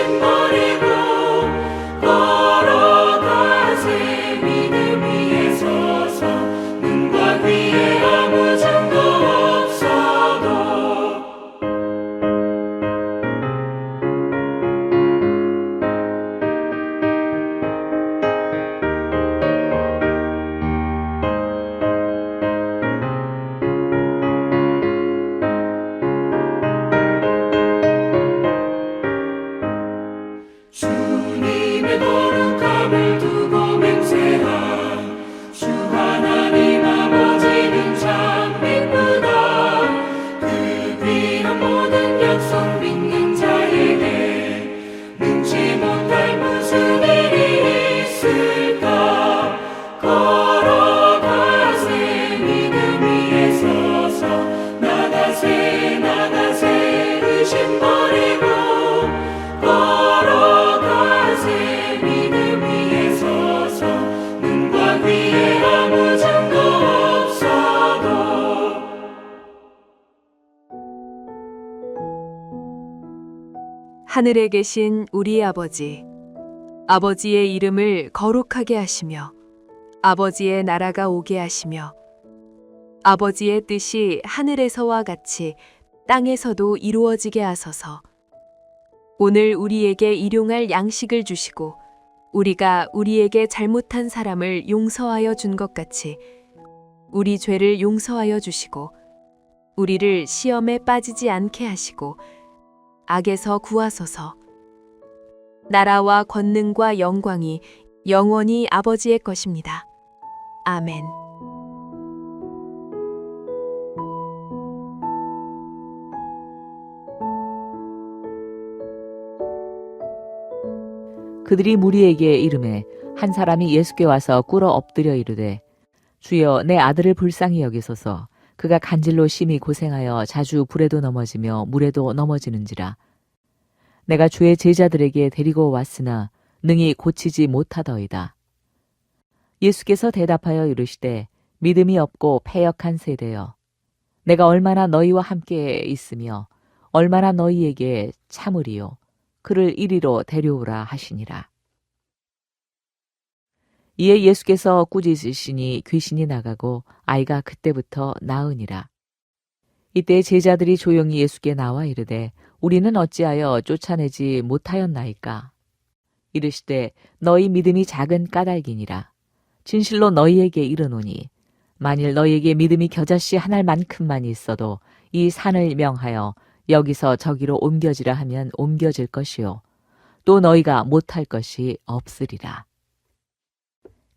의심 버리고 걸어가세. 믿음 위에 서서 눈과 귀에 아무 증거 없어도 주님의 거룩함을 두고 맹세하. 주 하나님 아버지는 참 이쁘다. 그 귀한 모든 약속 믿는 자에게 능치 못할 무슨 일이 있을까. 걸어가세. 믿음 위에 서서 나가세 나가세. 의심 버리고 걸어가세. 믿음 위에 서서 눈과 귀에 아무 증거 없어도 하늘에 계신 우리 아버지, 아버지의 이름을 거룩하게 하시며 아버지의 나라가 오게 하시며 아버지의 뜻이 하늘에서와 같이 땅에서도 이루어지게 하소서. 오늘 우리에게 일용할 양식을 주시고 우리가 우리에게 잘못한 사람을 용서하여 준 것 같이 우리 죄를 용서하여 주시고 우리를 시험에 빠지지 않게 하시고 악에서 구하소서. 나라와 권능과 영광이 영원히 아버지의 것입니다. 아멘. 그들이 무리에게 이르매 한 사람이 예수께 와서 꿇어 엎드려 이르되 주여 내 아들을 불쌍히 여기소서. 그가 간질로 심히 고생하여 자주 불에도 넘어지며 물에도 넘어지는지라. 내가 주의 제자들에게 데리고 왔으나 능히 고치지 못하더이다. 예수께서 대답하여 이르시되 믿음이 없고 패역한 세대여, 내가 얼마나 너희와 함께 있으며 얼마나 너희에게 참으리요. 그를 이리로 데려오라 하시니라. 이에 예수께서 꾸짖으시니 귀신이 나가고 아이가 그때부터 나으니라. 이때 제자들이 조용히 예수께 나와 이르되 우리는 어찌하여 쫓아내지 못하였나이까. 이르시되 너희 믿음이 작은 까닭이니라. 진실로 너희에게 이르노니 만일 너희에게 믿음이 겨자씨 한 알만큼만 있어도 이 산을 명하여 여기서 저기로 옮겨지라 하면 옮겨질 것이요 또 너희가 못할 것이 없으리라.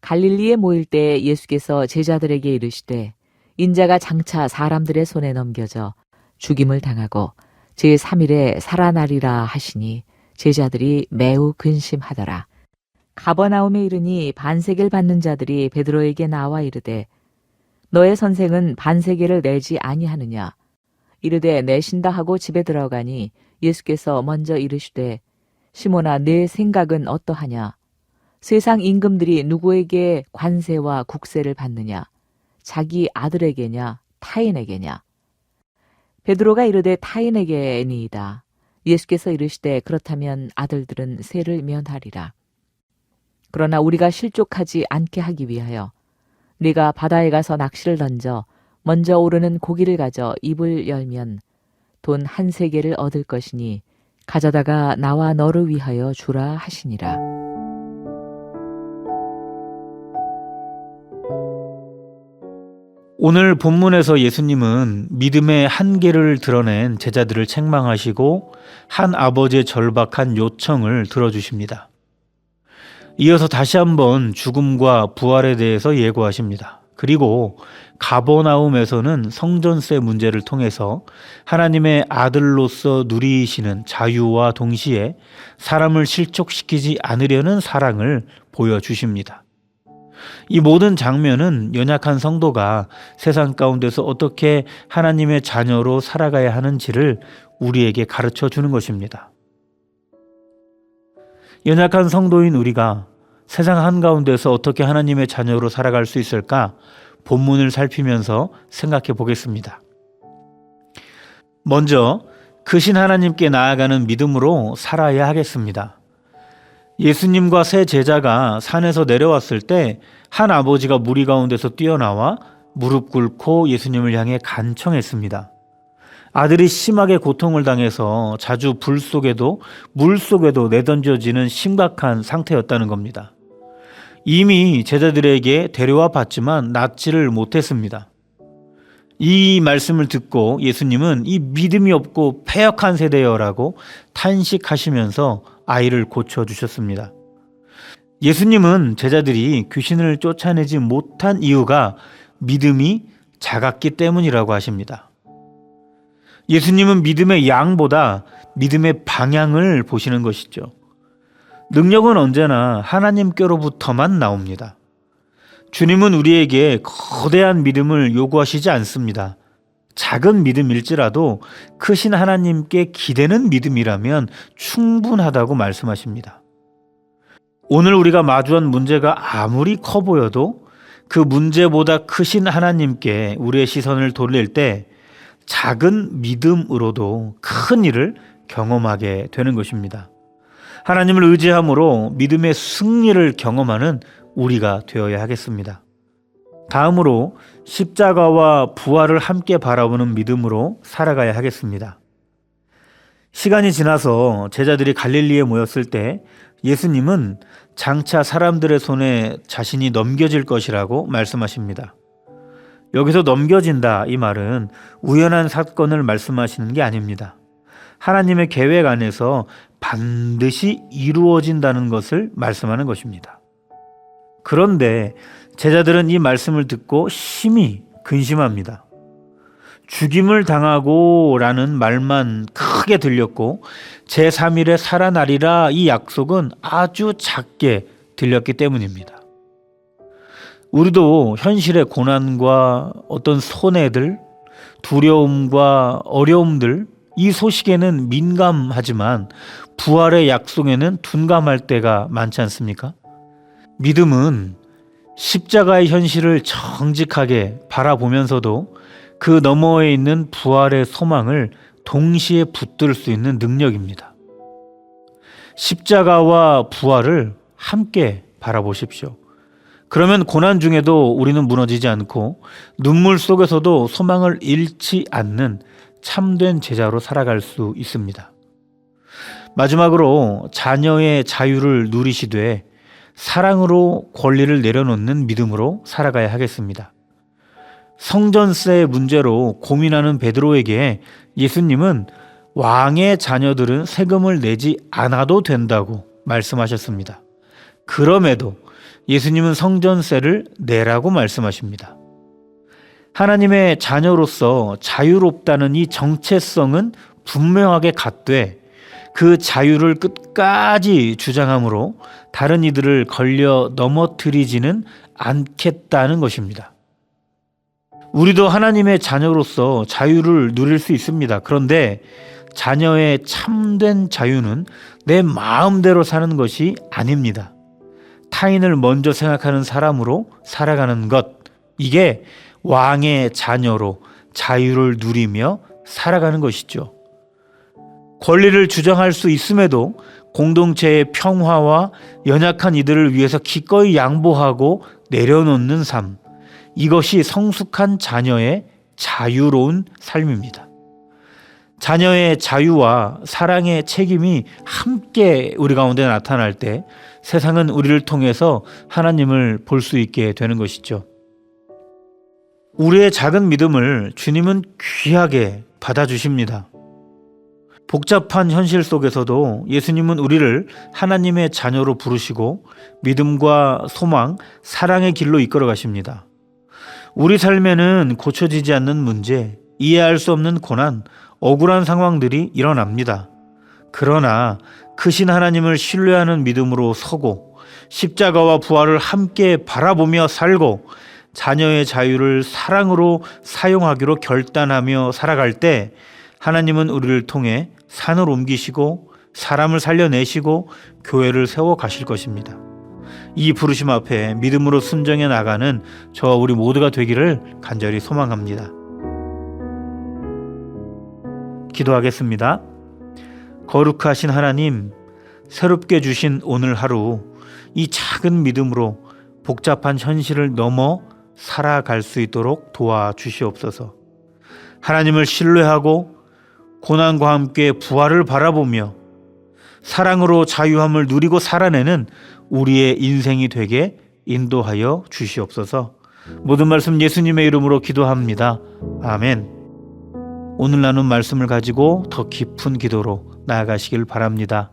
갈릴리에 모일 때 예수께서 제자들에게 이르시되 인자가 장차 사람들의 손에 넘겨져 죽임을 당하고 제3일에 살아나리라 하시니 제자들이 매우 근심하더라. 가버나움에 이르니 반세계를 받는 자들이 베드로에게 나와 이르되 너의 선생은 반세계를 내지 아니하느냐. 이르되 내신다 하고 집에 들어가니 예수께서 먼저 이르시되 시몬아 내 생각은 어떠하냐. 세상 임금들이 누구에게 관세와 국세를 받느냐. 자기 아들에게냐 타인에게냐. 베드로가 이르되 타인에게니이다. 예수께서 이르시되 그렇다면 아들들은 세를 면하리라. 그러나 우리가 실족하지 않게 하기 위하여 네가 바다에 가서 낚시를 던져 먼저 오르는 고기를 가져 입을 열면 돈 1세겔을 얻을 것이니 가져다가 나와 너를 위하여 주라 하시니라. 오늘 본문에서 예수님은 믿음의 한계를 드러낸 제자들을 책망하시고 한 아버지의 절박한 요청을 들어주십니다. 이어서 다시 한번 죽음과 부활에 대해서 예고하십니다. 그리고 가버나움에서는 성전세 문제를 통해서 하나님의 아들로서 누리시는 자유와 동시에 사람을 실족시키지 않으려는 사랑을 보여주십니다. 이 모든 장면은 연약한 성도가 세상 가운데서 어떻게 하나님의 자녀로 살아가야 하는지를 우리에게 가르쳐 주는 것입니다. 연약한 성도인 우리가 세상 한가운데서 어떻게 하나님의 자녀로 살아갈 수 있을까? 본문을 살피면서 생각해 보겠습니다. 먼저 크신 하나님께 나아가는 믿음으로 살아야 하겠습니다. 예수님과 세 제자가 산에서 내려왔을 때 한 아버지가 무리 가운데서 뛰어나와 무릎 꿇고 예수님을 향해 간청했습니다. 아들이 심하게 고통을 당해서 자주 불 속에도 물 속에도 내던져지는 심각한 상태였다는 겁니다. 이미 제자들에게 데려와 봤지만 낫지를 못했습니다. 이 말씀을 듣고 예수님은 이 믿음이 없고 패역한 세대여라고 탄식하시면서 아이를 고쳐주셨습니다. 예수님은 제자들이 귀신을 쫓아내지 못한 이유가 믿음이 작았기 때문이라고 하십니다. 예수님은 믿음의 양보다 믿음의 방향을 보시는 것이죠. 능력은 언제나 하나님께로부터만 나옵니다. 주님은 우리에게 거대한 믿음을 요구하시지 않습니다. 작은 믿음일지라도 크신 하나님께 기대는 믿음이라면 충분하다고 말씀하십니다. 오늘 우리가 마주한 문제가 아무리 커 보여도 그 문제보다 크신 하나님께 우리의 시선을 돌릴 때 작은 믿음으로도 큰 일을 경험하게 되는 것입니다. 하나님을 의지함으로 믿음의 승리를 경험하는 우리가 되어야 하겠습니다. 다음으로 십자가와 부활을 함께 바라보는 믿음으로 살아가야 하겠습니다. 시간이 지나서 제자들이 갈릴리에 모였을 때 예수님은 장차 사람들의 손에 자신이 넘겨질 것이라고 말씀하십니다. 여기서 넘겨진다 이 말은 우연한 사건을 말씀하시는 게 아닙니다. 하나님의 계획 안에서 반드시 이루어진다는 것을 말씀하는 것입니다. 그런데 제자들은 이 말씀을 듣고 심히 근심합니다. 죽임을 당하고 라는 말만 크게 들렸고 제3일에 살아나리라 이 약속은 아주 작게 들렸기 때문입니다. 우리도 현실의 고난과 어떤 손해들, 두려움과 어려움들 이 소식에는 민감하지만 부활의 약속에는 둔감할 때가 많지 않습니까? 믿음은 십자가의 현실을 정직하게 바라보면서도 그 너머에 있는 부활의 소망을 동시에 붙들 수 있는 능력입니다. 십자가와 부활을 함께 바라보십시오. 그러면 고난 중에도 우리는 무너지지 않고 눈물 속에서도 소망을 잃지 않는 참된 제자로 살아갈 수 있습니다. 마지막으로 자녀의 자유를 누리시되 사랑으로 권리를 내려놓는 믿음으로 살아가야 하겠습니다. 성전세 문제로 고민하는 베드로에게 예수님은 왕의 자녀들은 세금을 내지 않아도 된다고 말씀하셨습니다. 그럼에도 예수님은 성전세를 내라고 말씀하십니다. 하나님의 자녀로서 자유롭다는 이 정체성은 분명하게 갖되 그 자유를 끝까지 주장함으로 다른 이들을 걸려 넘어뜨리지는 않겠다는 것입니다. 우리도 하나님의 자녀로서 자유를 누릴 수 있습니다. 그런데 자녀의 참된 자유는 내 마음대로 사는 것이 아닙니다. 타인을 먼저 생각하는 사람으로 살아가는 것, 이게 왕의 자녀로 자유를 누리며 살아가는 것이죠. 권리를 주장할 수 있음에도 공동체의 평화와 연약한 이들을 위해서 기꺼이 양보하고 내려놓는 삶, 이것이 성숙한 자녀의 자유로운 삶입니다. 자녀의 자유와 사랑의 책임이 함께 우리 가운데 나타날 때 세상은 우리를 통해서 하나님을 볼 수 있게 되는 것이죠. 우리의 작은 믿음을 주님은 귀하게 받아주십니다. 복잡한 현실 속에서도 예수님은 우리를 하나님의 자녀로 부르시고 믿음과 소망, 사랑의 길로 이끌어 가십니다. 우리 삶에는 고쳐지지 않는 문제, 이해할 수 없는 고난, 억울한 상황들이 일어납니다. 그러나 크신 하나님을 신뢰하는 믿음으로 서고 십자가와 부활을 함께 바라보며 살고 자녀의 자유를 사랑으로 사용하기로 결단하며 살아갈 때 하나님은 우리를 통해 산을 옮기시고 사람을 살려내시고 교회를 세워 가실 것입니다. 이 부르심 앞에 믿음으로 순종해 나가는 저와 우리 모두가 되기를 간절히 소망합니다. 기도하겠습니다. 거룩하신 하나님, 새롭게 주신 오늘 하루, 이 작은 믿음으로 복잡한 현실을 넘어 살아갈 수 있도록 도와주시옵소서. 하나님을 신뢰하고 고난과 함께 부활을 바라보며 사랑으로 자유함을 누리고 살아내는 우리의 인생이 되게 인도하여 주시옵소서. 모든 말씀 예수님의 이름으로 기도합니다. 아멘. 오늘 나눈 말씀을 가지고 더 깊은 기도로 나아가시길 바랍니다.